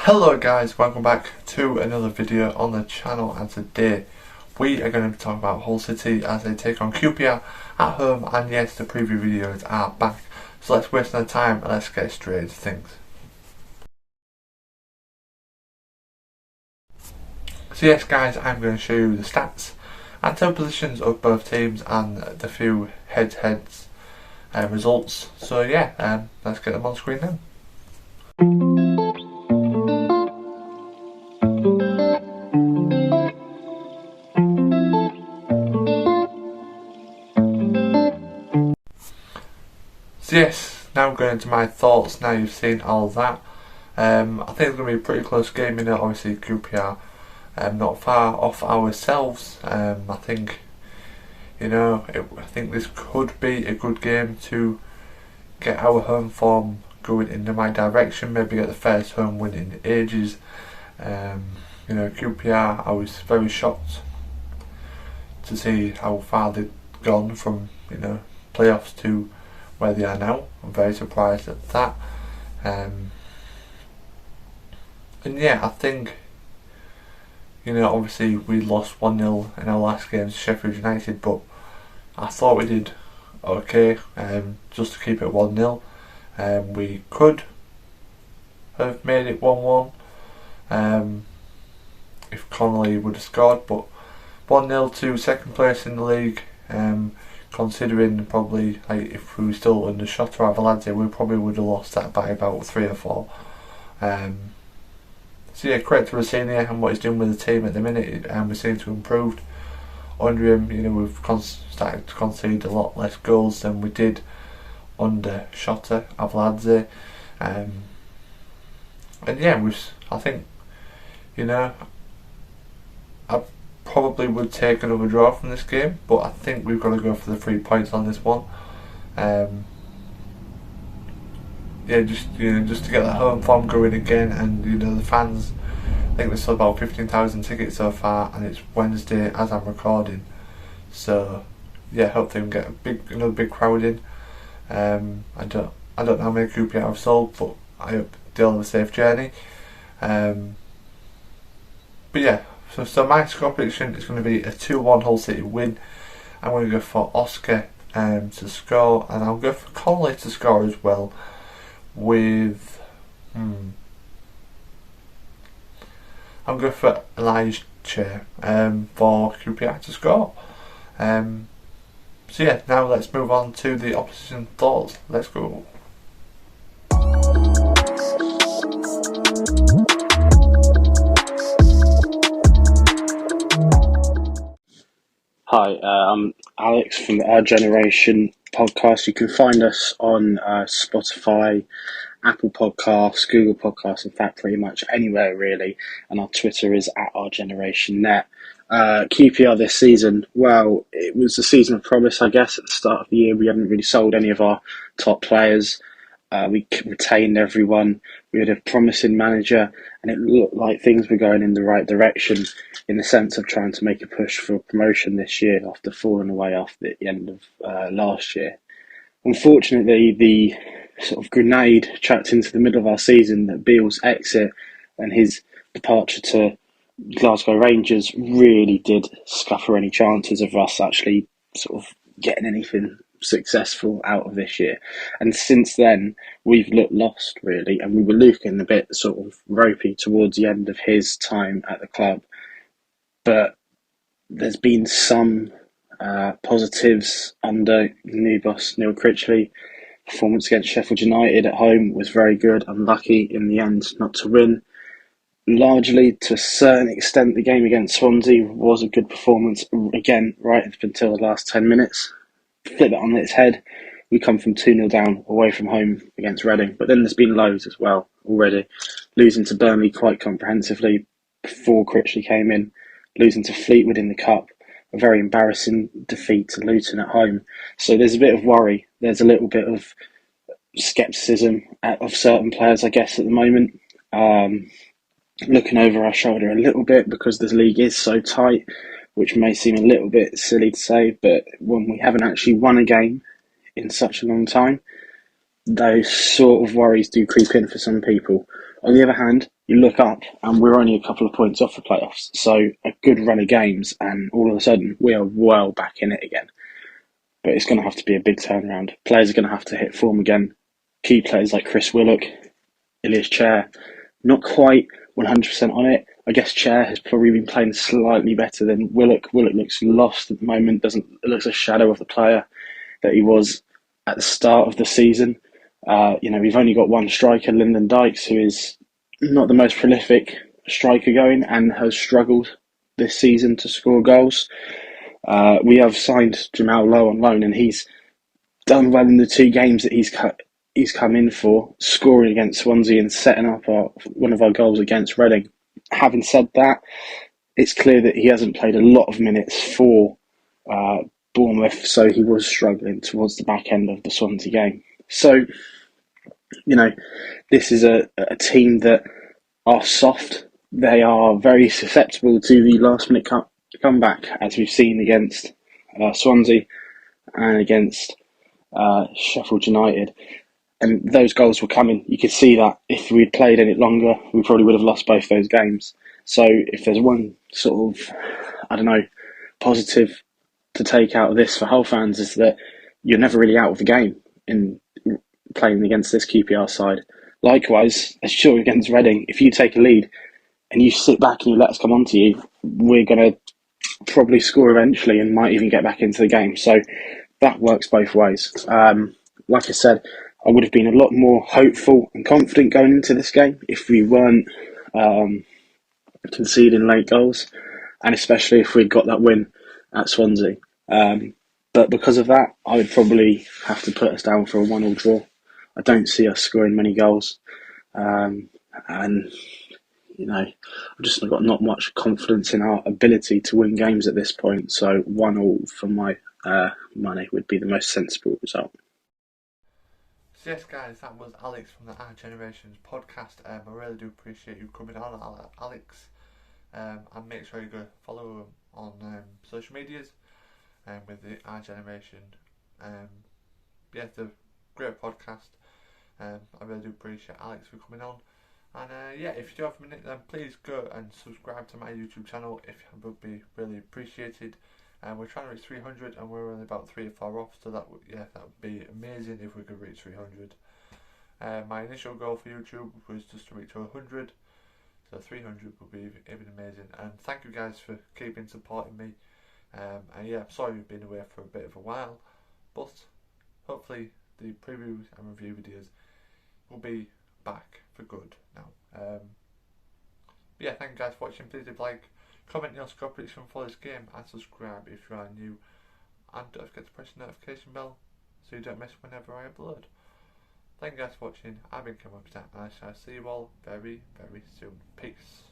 Hello guys, welcome back to another video on the channel, and today we are going to be talking about Hull City as they take on QPR at home. And yes, the preview videos are back, so let's waste no time and let's get straight into things. So yes guys, I'm going to show you the stats and table positions of both teams and the few head-to-heads results. So yeah, let's get them on screen now. So yes, now going into my thoughts. Now you've seen all that, I think it's going to be a pretty close game. Obviously QPR not far off ourselves. I think I think this could be a good game to get our home form going in the right direction. Maybe get the first home win in ages. QPR, I was very shocked to see how far they'd gone from playoffs to where they are now. I'm very surprised at that. And yeah, I think obviously we lost 1-0 in our last game to Sheffield United, but I thought we did okay, just to keep it 1-0. We could have made it 1-1 if Connolly would have scored, but 1-0 to second place in the league. Considering probably if we were still under shot or Avalanche, we probably would have lost that by about 3 or 4. So yeah, credit to Rossini and what he's doing with the team at the minute, and we seem to have improved under him. We've started to concede a lot less goals than we did under Shota, Avalanche, and yeah, I think I probably would take another draw from this game, but I think we've got to go for the 3 points on this one. Just to get the home form going again, and the fans. I think there's still about 15,000 tickets so far, and it's Wednesday as I'm recording. So yeah, hopefully we can get another big crowd in. I don't know how many QPR have sold, but I hope they'll have a safe journey. But yeah, so my score prediction is going to be a 2-1 Hull City win. I'm going to go for Oscar to score, and I'll go for Connolly to score as well, with I'm going for Elijah for QPR to score. So yeah, now let's move on to the opposition thoughts. Let's go. Hi, I'm Alex from the Our Generation podcast. You can find us on Spotify, Apple Podcasts, Google Podcasts, in fact pretty much anywhere really, and our Twitter is at Our Generation Net. QPR this season, well, it was a season of promise, I guess. At the start of the year we hadn't really sold any of our top players. We retained everyone. We had a promising manager, and it looked like things were going in the right direction in the sense of trying to make a push for promotion this year after falling away after the end of last year. Unfortunately, the sort of grenade chucked into the middle of our season, that Beale's exit and his departure to Glasgow Rangers, really did scupper any chances of us actually sort of getting anything successful out of this year. And since then we've looked lost really, and we were looking a bit sort of ropey towards the end of his time at the club. But there's been some positives under new boss Neil Critchley. Performance against Sheffield United at home was very good. Unlucky in the end not to win. Largely, to a certain extent, the game against Swansea was a good performance. Again, right up until the last 10 minutes. Flip it on its head. We come from 2-0 down away from home against Reading. But then there's been lows as well already. Losing to Burnley quite comprehensively before Critchley came in. Losing to Fleetwood in the Cup. A very embarrassing defeat to Luton at home. So there's a bit of worry. There's a little bit of scepticism of certain players, I guess, at the moment. Looking over our shoulder a little bit because this league is so tight, which may seem a little bit silly to say, but when we haven't actually won a game in such a long time, those sort of worries do creep in for some people. On the other hand, you look up and we're only a couple of points off the playoffs. So a good run of games, and all of a sudden we are well back in it again. But it's going to have to be a big turnaround. Players are going to have to hit form again. Key players like Chris Willock, Ilias Chair, not quite 100% on it. I guess Chair has probably been playing slightly better than Willock. Willock looks lost at the moment. Looks a shadow of the player that he was at the start of the season. We've only got one striker, Lyndon Dykes, who is not the most prolific striker going and has struggled this season to score goals. We have signed Jamal Lowe on loan, and he's done well in the 2 games that he's come in for, scoring against Swansea and setting up one of our goals against Reading. Having said that, it's clear that he hasn't played a lot of minutes for Bournemouth, so he was struggling towards the back end of the Swansea game. So, this is a team that are soft. They are very susceptible to the last minute comeback, as we've seen against Swansea and against Sheffield United. And those goals were coming. You could see that if we'd played any longer, we probably would have lost both those games. So if there's one sort of, positive to take out of this for Hull fans, is that you're never really out of the game in playing against this QPR side. Likewise, as sure against Reading, if you take a lead and you sit back and you let us come onto you, we're going to probably score eventually and might even get back into the game. So that works both ways. Like I said, I would have been a lot more hopeful and confident going into this game if we weren't conceding late goals, and especially if we'd got that win at Swansea. But because of that, I would probably have to put us down for a 1-1 draw. I don't see us scoring many goals. And I've just got not much confidence in our ability to win games at this point. So 1-1 for my money would be the most sensible result. So yes, guys, that was Alex from the Our Generations podcast. I really do appreciate you coming on, Alex. And make sure you go follow him on social medias with the Our Generation. It's a great podcast. I really do appreciate Alex for coming on. And if you do have a minute, then please go and subscribe to my YouTube channel. It would be really appreciated. We're trying to reach 300, and we're only about 3 or 4 off. So that would be amazing if we could reach 300. My initial goal for YouTube was just to reach 100. So 300 would be even amazing. And thank you guys for keeping supporting me. I'm sorry we've been away for a bit of a while, but hopefully the preview and review videos will be back for good now. Thank you guys for watching. Please leave a like, comment your score prediction for this game, and subscribe if you are new. And don't forget to press the notification bell so you don't miss whenever I upload. Thank you guys for watching. I've been Kim Webster, and I shall see you all very, very soon. Peace.